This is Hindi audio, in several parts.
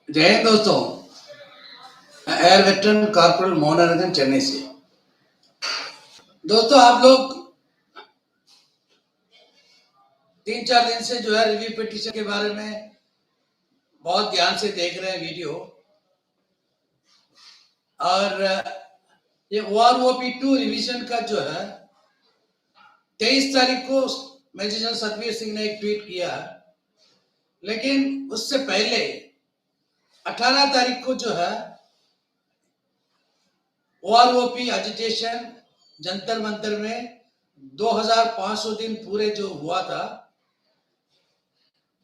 जय हिंद दोस्तों। Air veteran corporal Mohan Chennai से। दोस्तों आप लोग 3-4 दिन से जो है रिव्यू पिटीशन के बारे में बहुत ध्यान से देख रहे हैं वीडियो। और ये OROP-2 रिवीजन का जो है 23 तारीख को मेजर सतवीर सिंह ने एक ट्वीट किया, लेकिन उससे पहले 18 तारीख को जो है OROP एजिटेशन जंतर मंतर में 2500 दिन पूरे जो हुआ था,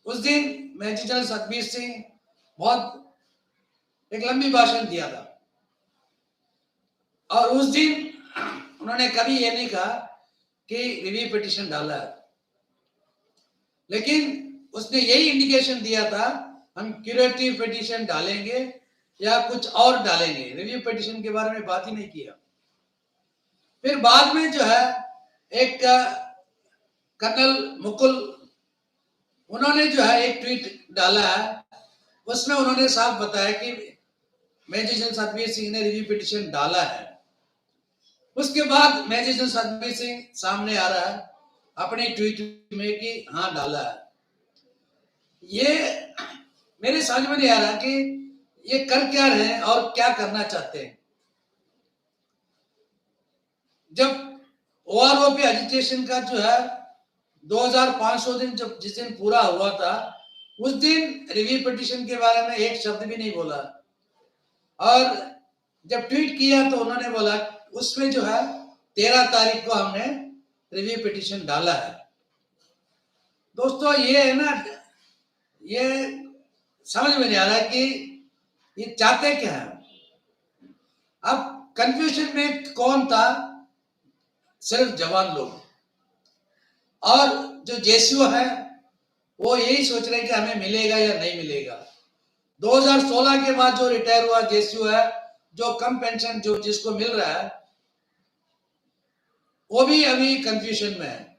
उस दिन मेजर सतवीर सिंह बहुत एक लंबी भाषण दिया था। और उस दिन उन्होंने कभी ये नहीं कहा कि रिव्यू पिटीशन डाला है, लेकिन उसने यही इंडिकेशन दिया था हम क्यूरेटिव पिटीशन डालेंगे या कुछ और डालेंगे। रिव्यू पिटीशन के बारे में बात ही नहीं किया। फिर बाद में जो है एक कर्नल मुकुल, उन्होंने जो है एक ट्वीट डाला है, उसमें उन्होंने साफ बताया कि मेजर सतवीर सिंह ने रिव्यू पिटीशन डाला है। उसके बाद मेजर सतवीर सिंह सामने आ रहा है अपने ट्वीट में कि हाँ डाला है। ये मेरे समझ में नहीं आ रहा कि ये कर क्या रहे हैं और क्या करना चाहते हैं। जब OROP एजिटेशन का जो है 2500 दिन जब जिस दिन पूरा हुआ था, उस दिन रिव्यू पिटीशन के बारे में एक शब्द भी नहीं बोला। और जब ट्वीट किया तो उन्होंने बोला उसमें जो है 13 तारीख को हमने रिव्यू पिटीशन डाला है। दोस्तों ये है ना, ये समझ में नहीं आ रहा कि ये चाहते क्या है। अब कंफ्यूजन में कौन था? सिर्फ जवान लोग। और जो जेसीओ है वो यही सोच रहे हैं कि हमें मिलेगा या नहीं मिलेगा। 2016 के बाद जो रिटायर हुआ जेसीओ है, जो कम पेंशन जो जिसको मिल रहा है, वो भी अभी कंफ्यूजन में है।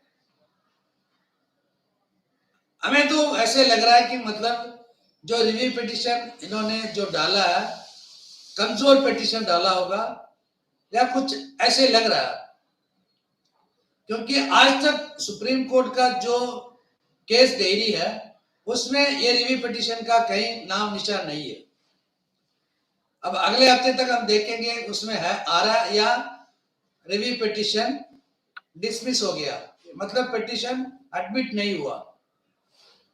हमें तो ऐसे लग रहा है कि मतलब जो रिव्यू पिटीशन इन्होंने जो डाला है, कमजोर पिटीशन डाला होगा या कुछ ऐसे लग रहा है, क्योंकि आज तक सुप्रीम कोर्ट का जो केस डायरी है उसमें ये रिव्यू पिटीशन का कहीं नाम निशान नहीं है। अब अगले हफ्ते तक हम देखेंगे उसमें है आ रहा या रिव्यू पिटीशन डिसमिस हो गया, मतलब पिटीशन एडमिट नहीं हुआ।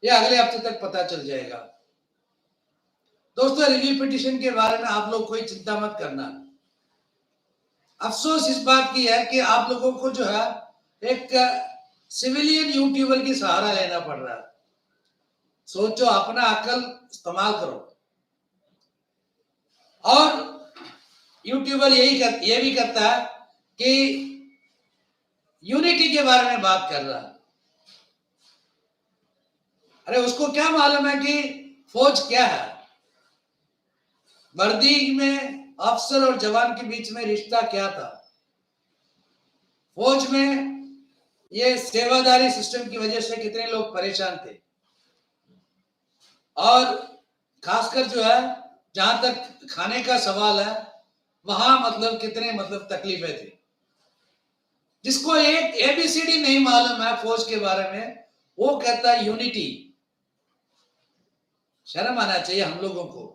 यह अगले हफ्ते तक पता चल जाएगा। दोस्तों रिव्यू पिटीशन के बारे में आप लोग कोई चिंता मत करना। अफसोस इस बात की है कि आप लोगों को जो है एक सिविलियन यूट्यूबर की सहारा लेना पड़ रहा है। सोचो, अपना अकल इस्तेमाल करो। और यूट्यूबर ये भी करता है कि यूनिटी के बारे में बात कर रहा है। अरे उसको क्या मालूम है कि फौज क्या है? वर्दी में अफसर और जवान के बीच में रिश्ता क्या था? फौज में ये सेवादारी सिस्टम की वजह से कितने लोग परेशान थे, और खासकर जो है जहां तक खाने का सवाल है, वहां मतलब कितने मतलब तकलीफें थी। जिसको एक ABCD नहीं मालूम है फौज के बारे में, वो कहता है यूनिटी। शर्म आना चाहिए हम लोगों को।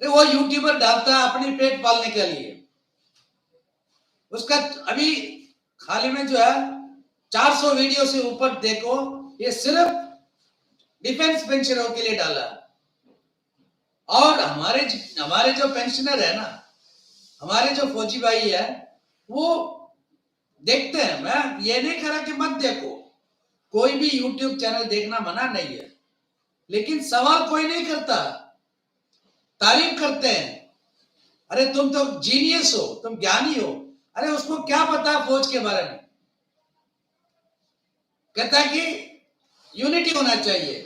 अरे वो यूट्यूबर डालता है अपनी पेट पालने के लिए। उसका अभी खाली में जो है 400 वीडियो से ऊपर देखो, ये सिर्फ डिफेंस पेंशनरों के लिए डाला। और हमारे जो पेंशनर है ना, हमारे जो फौजी भाई है, वो देखते हैं। मैं ये नहीं कह रहा कि मत देखो, कोई भी यूट्यूब चैनल देखना मना नहीं है, लेकिन सवाल कोई नहीं करता, तारीफ करते हैं। अरे तुम तो जीनियस हो, तुम ज्ञानी हो। अरे उसको क्या पता फौज के बारे में? कहता है कि यूनिटी होना चाहिए,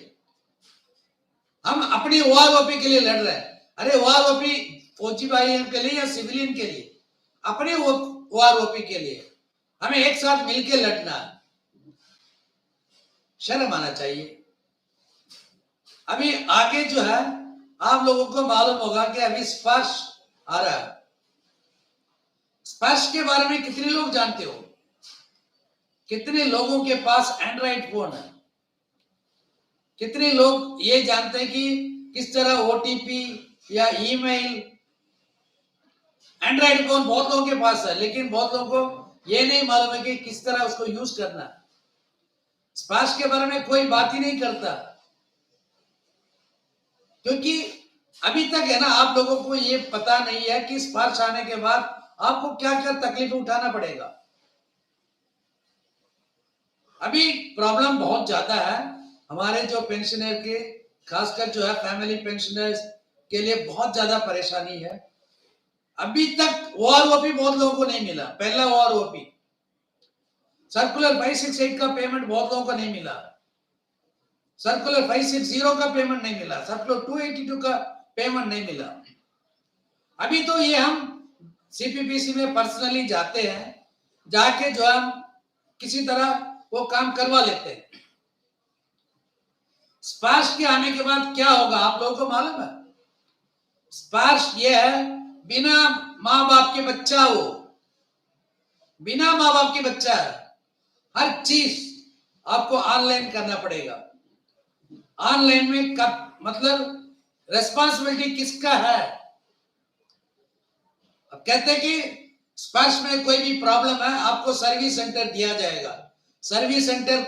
हम अपनी OROP के लिए लड़ रहे हैं। अरे OROP फौजी भाइयों के लिए या सिविलियन के लिए? अपने OROP के लिए हमें एक साथ मिलकर लड़ना है। शर्म आना चाहिए। अभी आगे जो है आप लोगों को मालूम होगा कि अभी स्पर्श आ रहा है। स्पर्श के बारे में कितने लोग जानते हो? कितने लोगों के पास एंड्रॉइड फोन है? कितने लोग ये जानते हैं कि किस तरह ओटीपी या ईमेल? एंड्रॉइड फोन बहुत लोगों के पास है, लेकिन बहुत लोगों को ये नहीं मालूम है कि किस तरह उसको यूज करना है। स्पर्श के बारे में कोई बात ही नहीं करता, क्योंकि अभी तक है ना आप लोगों को ये पता नहीं है कि स्पर्श आने के बाद आपको क्या क्या तकलीफ उठाना पड़ेगा। अभी प्रॉब्लम बहुत ज्यादा है हमारे जो पेंशनर के, खासकर जो है फैमिली पेंशनर्स के लिए बहुत ज्यादा परेशानी है। अभी तक ओआरओपी बहुत लोगों को नहीं मिला। पहला ओआरओपी सर्कुलर 568 का पेमेंट बहुत लोगों को नहीं मिला। सर्कुलर 560 का पेमेंट नहीं मिला। सर्कुलर 282 का पेमेंट नहीं मिला। अभी तो ये हम सीपीपीसी में पर्सनली जाते हैं, जाके जो हम किसी तरह वो काम करवा लेते हैं। स्पर्श के आने के बाद क्या होगा आप लोगों को मालूम है? स्पर्श ये है, बिना माँ बाप के बच्चा हो, बिना माँ बाप के बच्चा है। हर चीज आपको ऑनलाइन करना पड़ेगा। ऑनलाइन में मतलब रेस्पॉन्सिबिलिटी किसका है? अब कहते हैं कि स्पर्श में कोई भी प्रॉब्लम है आपको सर्विस सेंटर दिया जाएगा। सर्विस सेंटर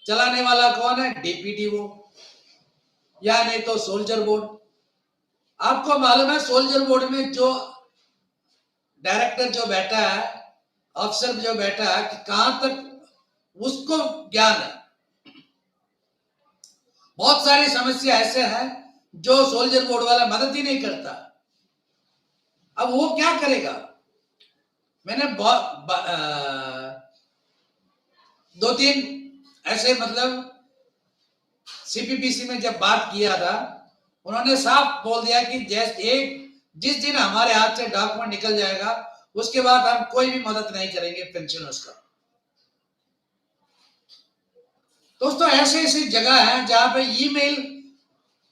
चलाने वाला कौन है? डीपीडीओ या नहीं तो सोल्जर बोर्ड। आपको मालूम है सोल्जर बोर्ड में जो डायरेक्टर जो बैठा है, अफसर जो बैठा है, कि कहां तक उसको ज्ञान है। बहुत सारी समस्या ऐसे हैं जो सोल्जर बोर्ड वाला मदद ही नहीं करता। अब वो क्या करेगा? मैंने दो तीन ऐसे मतलब सीपीपीसी में जब बात किया था, उन्होंने साफ बोल दिया कि जिस दिन हमारे हाथ से डॉक्यूमेंट निकल जाएगा उसके बाद हम कोई भी मदद नहीं करेंगे पेंशनर्स का। दोस्तों ऐसे ऐसी जगह है जहां पे ईमेल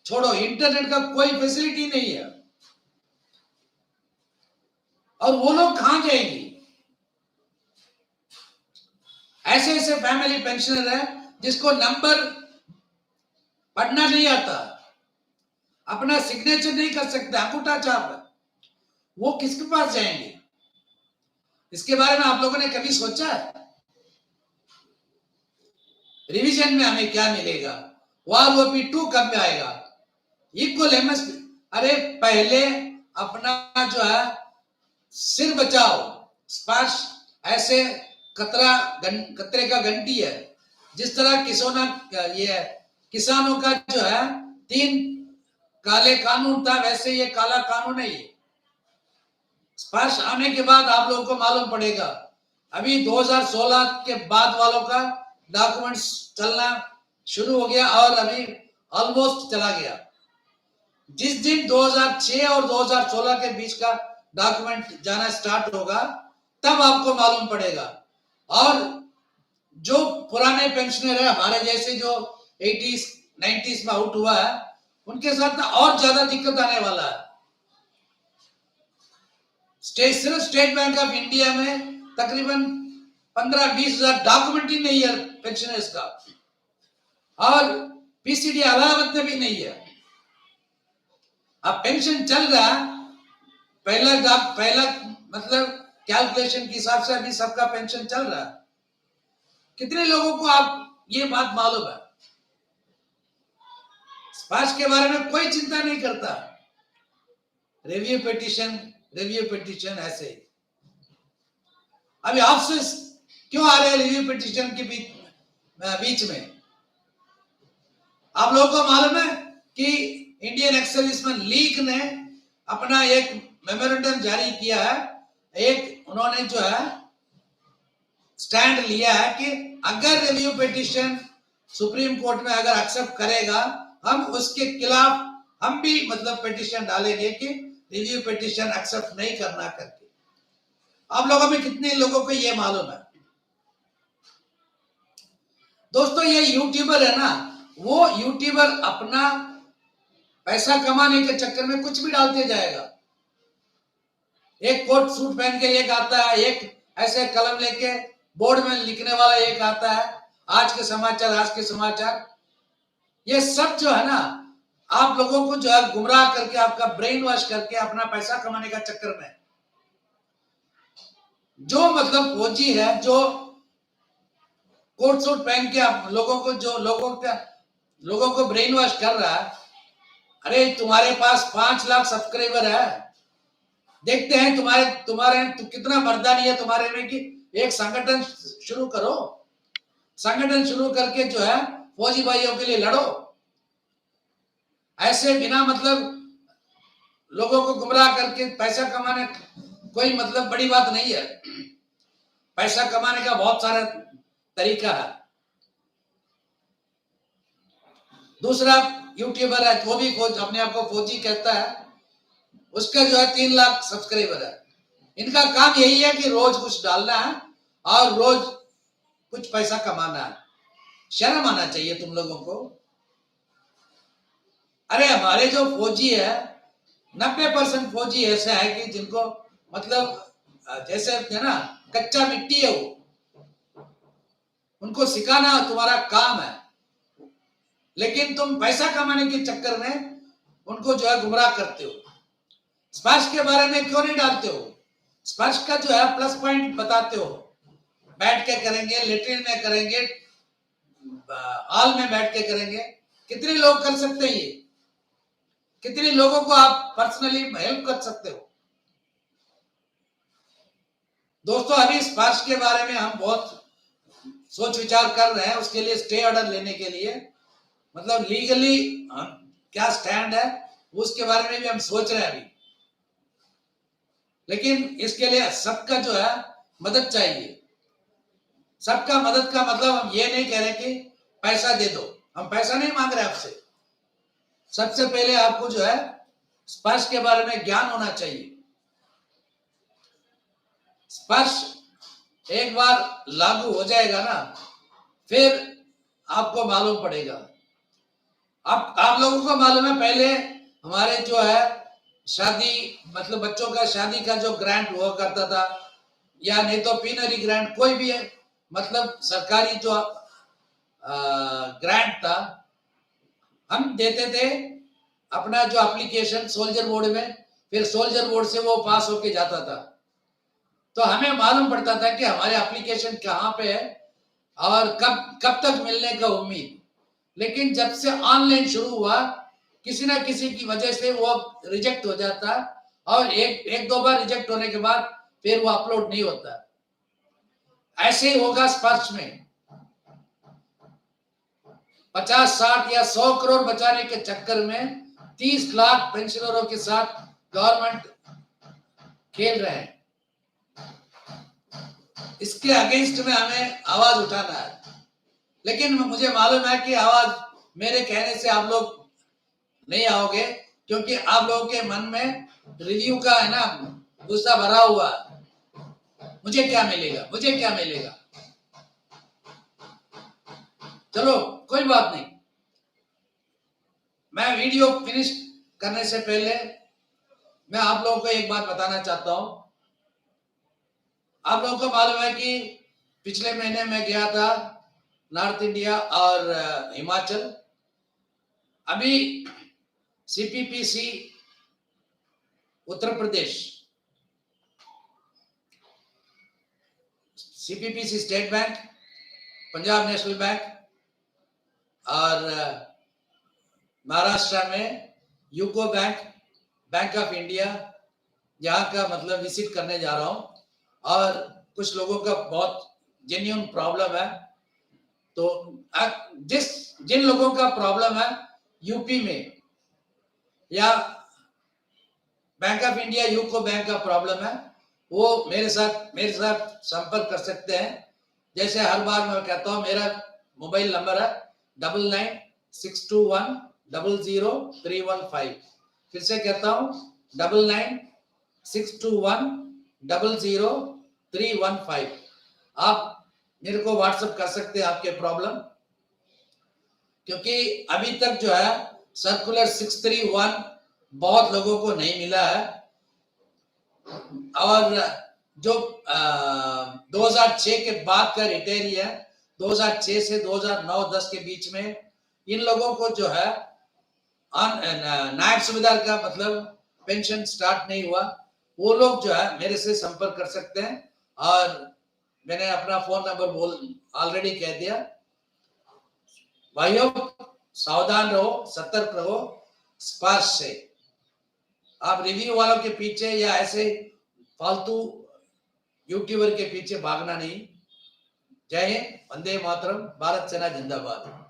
छोड़ो, इंटरनेट का कोई फैसिलिटी नहीं है, और वो लोग कहां जाएंगे? ऐसे ऐसे फैमिली पेंशनर है जिसको नंबर पढ़ना नहीं आता, अपना सिग्नेचर नहीं कर सकते, अंगूठा छाप है, वो किसके पास जाएंगे? इसके बारे में आप लोगों ने कभी सोचा है? रिवीजन में हमें क्या मिलेगा? ओआरओपी 2 कब में आएगा? Equal MSP. अरे पहले अपना जो है सिर बचाओ। स्पर्श ऐसे कतरे का घंटी है। जिस तरह किसानों का जो है 3 काले कानून था, वैसे ये काला कानून है। ये स्पर्श आने के बाद आप लोगों को मालूम पड़ेगा। अभी 2016 के बाद वालों का डॉक्यूमेंट्स चलना शुरू हो गया और अभी ऑलमोस्ट चला गया। जिस दिन 2006 और 2016 के बीच का डॉक्यूमेंट जाना स्टार्ट होगा तब आपको मालूम पड़ेगा। और जो पुराने पेंशनर है हमारे जैसे जो 80s 90s में आउट हुआ है, उनके साथ और ज्यादा दिक्कत आने वाला है। सिर्फ स्टेट बैंक ऑफ इंडिया में तकरीबन 15-20 हजार डॉक्यूमेंट ही नहीं है पेंशनर्स का, और पीसीडी अलाहाबाद में भी नहीं है। अब पेंशन चल रहा, पहला मतलब कैलकुलेशन के हिसाब से अभी सबका पेंशन चल रहा। कितने लोगों को आप ये बात मालूम है? स्पर्श के बारे में कोई चिंता नहीं करता। रिव्यू पिटीशन ऐसे। अभी अफसोस क्यों आ रहे हैं रिव्यू पिटीशन के बीच में? आप लोगों को मालूम है कि इंडियन एक्स सर्विसमैन लीग ने अपना एक मेमोरेंडम जारी किया है। एक उन्होंने जो है स्टैंड लिया है कि अगर रिव्यू पिटीशन सुप्रीम कोर्ट में अगर एक्सेप्ट करेगा, हम उसके खिलाफ हम भी मतलब पिटीशन डालेंगे कि रिव्यू पिटीशन एक्सेप्ट नहीं करना करके। आप लोगों में कितने लोगों को ये मालूम है? दोस्तों ये यूट्यूबर है ना, वो यूट्यूबर अपना पैसा कमाने के चक्कर में कुछ भी डालते जाएगा। एक कोट सूट पहन के एक आता है, एक ऐसे कलम लेके बोर्ड में लिखने वाला एक आता है, आज के समाचार। ये सब जो है ना, आप लोगों को जो है गुमराह करके, आपका ब्रेन वॉश करके अपना पैसा कमाने का चक्कर में, जो मतलब फौजी है, जो कोट सूट पहन के आप लोगों को ब्रेन वॉश कर रहा है। अरे तुम्हारे पास 5 लाख सब्सक्राइबर है, देखते हैं तुम्हारे कितना मर्दानी है तुम्हारे में कि एक संगठन शुरू करो, संगठन शुरू करके जो है फौजी भाइयों के लिए लड़ो। ऐसे बिना मतलब लोगों को गुमराह करके पैसा कमाने कोई मतलब बड़ी बात नहीं है। पैसा कमाने का बहुत सारा तरीका है। दूसरा यूट्यूबर है, वो भी अपने आप को फौजी कहता है, उसका जो है 3 लाख सब्सक्राइबर है। इनका काम यही है कि रोज कुछ डालना है और रोज कुछ पैसा कमाना है। शर्म आना चाहिए तुम लोगों को। अरे हमारे जो फौजी है, 90% फौजी ऐसा है कि जिनको मतलब जैसे है ना, कच्चा मिट्टी है, वो उनको सिखाना तुम्हारा काम है, लेकिन तुम पैसा कमाने के चक्कर में उनको जो है गुमराह करते हो। स्पर्श के बारे में क्यों नहीं डालते हो? स्पर्श का जो है प्लस पॉइंट बताते हो, बैठ के करेंगे, लेटरिन में करेंगे, हॉल में बैठ के करेंगे। कितने लोग कर सकते हैं ये? कितने लोगों को आप पर्सनली हेल्प कर सकते हो? दोस्तों, अभी स्पर्श के बारे में हम बहुत सोच विचार कर रहे हैं, उसके लिए स्टे ऑर्डर लेने के लिए, मतलब लीगली क्या स्टैंड है उसके बारे में भी हम सोच रहे हैं अभी। लेकिन इसके लिए सबका जो है मदद चाहिए। सबका मदद का मतलब हम ये नहीं कह रहे कि पैसा दे दो, हम पैसा नहीं मांग रहे आपसे। सबसे पहले आपको जो है स्पर्श के बारे में ज्ञान होना चाहिए। स्पर्श एक बार लागू हो जाएगा ना, फिर आपको मालूम पड़ेगा। अब आप लोगों को मालूम है, पहले हमारे जो है शादी मतलब बच्चों का शादी का जो ग्रांट हुआ करता था, या नहीं तो पीनरी ग्रांट, कोई भी है मतलब सरकारी जो ग्रांट था, हम देते थे अपना जो एप्लीकेशन सोल्जर बोर्ड में, फिर सोल्जर बोर्ड से वो पास होके जाता था। तो हमें मालूम पड़ता था कि हमारे एप्लीकेशन कहाँ पे है और कब तक मिलने का उम्मीद। लेकिन जब से ऑनलाइन शुरू हुआ, किसी ना किसी की वजह से वो रिजेक्ट हो जाता, और एक दो बार रिजेक्ट होने के बाद फिर वो अपलोड नहीं होता। ऐसे ही होगा स्पर्श में। 50, 60 या 100 करोड़ बचाने के चक्कर में 30 लाख पेंशनरों के साथ गवर्नमेंट खेल रहे हैं। इसके अगेंस्ट में हमें आवाज उठाना है। लेकिन मुझे मालूम है कि आवाज मेरे कहने से आप लोग नहीं आओगे, क्योंकि आप लोगों के मन में रिव्यू का है ना गुस्सा भरा हुआ। मुझे क्या मिलेगा, मुझे क्या मिलेगा। चलो कोई बात नहीं। मैं वीडियो फिनिश करने से पहले मैं आप लोगों को एक बात बताना चाहता हूं। आप लोगों को मालूम है कि पिछले महीने मैं गया था नॉर्थ इंडिया और हिमाचल। अभी CPPC Uttar Pradesh, CPPC state bank, Punjab national bank और महाराष्ट्र में UCO bank, bank of India, यहाँ का मतलब विजिट करने जा रहा हूँ। और कुछ लोगों का बहुत जेन्युइन प्रॉब्लम है, तो जिन लोगों का प्रॉब्लम है यूपी में या bank of India UCO bank का प्रॉब्लम है, वो मेरे साथ संपर्क कर सकते हैं। जैसे हर बार मैं कहता हूँ, मेरा मोबाइल नंबर है 9962100315। फिर से कहता हूँ 9962100315। आप मेरे को व्हाट्सएप कर सकते हैं आपके प्रॉब्लम। क्योंकि अभी तक जो है सर्कुलर 631 बहुत लोगों को नहीं मिला है, और जो 2006 के बाद का रिटायरी है, 2006 से 2009-10 के बीच में इन लोगों को जो है नायब सुबेदार का मतलब पेंशन स्टार्ट नहीं हुआ, वो लोग जो है मेरे से संपर्क कर सकते हैं, और मैंने अपना फोन नंबर ऑलरेडी कह दिया। भाइयों, सावधान रहो, सतर्क रहो, स्पर्श से आप रिव्यू वालों के पीछे या ऐसे फालतू यूट्यूबर के पीछे भागना नहीं। जय हिंद, वंदे मातरम, भारत सेना जिंदाबाद।